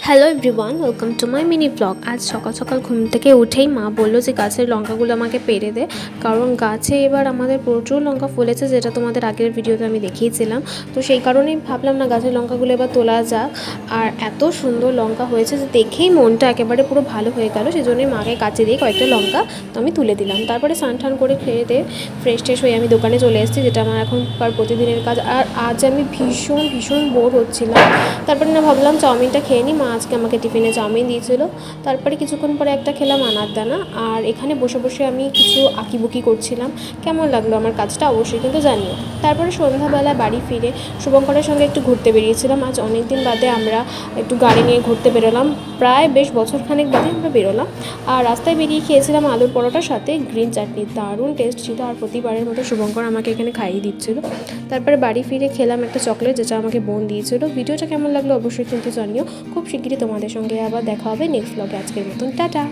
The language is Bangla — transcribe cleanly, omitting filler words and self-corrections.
Hello everyone, welcome to my mini blog. আজ সকাল সকাল ঘুম থেকে উঠেই মা বললো যে গাছের লঙ্কাগুলো আমাকে পেড়ে দে, কারণ গাছে এবার আমাদের প্রচুর লঙ্কা ফলেছে, যেটা তোমাদের আগের ভিডিওতে আমি দেখিয়েছিলাম। তো সেই কারণেই ভাবলাম না গাছের লঙ্কাগুলো এবার তোলা যাক। আর এত সুন্দর লঙ্কা হয়েছে যে দেখেই মনটা একেবারে পুরো ভালো হয়ে গেল। সেই জন্যই মাকে কাছে দিয়ে কয়েকটা লঙ্কা তো আমি তুলে দিলাম। তারপরে স্নান টান করে খেয়ে দিয়ে ফ্রেশ ট্রেশ হয়ে আমি দোকানে চলে এসেছি, যেটা আমার এখনকার প্রতিদিনের কাজ। আর আজ আমি ভীষণ ভীষণ বোর হচ্ছিলাম। তারপরে না ভাবলাম চাউমিনটা খেয়ে নিই, মা আজকে আমাকে টিফিনে চাউমিন দিয়েছিল। তারপরে কিছুক্ষণ পরে একটা খেলাম আনার দানা। আর এখানে বসে বসে আমি কিছু আঁকিবুকি করছিলাম। কেমন লাগলো আমার কাজটা অবশ্যই কিন্তু জানিও। তারপরে সন্ধ্যাবেলা বাড়ি ফিরে শুভঙ্করের সঙ্গে একটু ঘুরতে বেরিয়েছিলাম। আজ অনেক দিন বাদে আমরা একটু গাড়ি নিয়ে ঘুরতে বেরোলাম, প্রায় বেশ বছরখানেক বাদে আমরা বেরোলাম। আর রাস্তায় বেরিয়ে খেয়েছিলাম আলুর পরোটার সাথে গ্রিন চাটনি, দারুণ টেস্ট ছিল। আর প্রতিবারের মতো শুভঙ্কর আমাকে এখানে খাইয়ে দিচ্ছিল। তারপরে বাড়ি ফিরে খেলাম একটা চকলেট, যেটা আমাকে বোন দিয়েছিল। ভিডিওটা কেমন লাগলো অবশ্যই কিন্তু জানিও। খুব শিগগিরই তোমাদের সঙ্গে আবার দেখা হবে নেক্সট ব্লগে। আজকের মতন টাটা।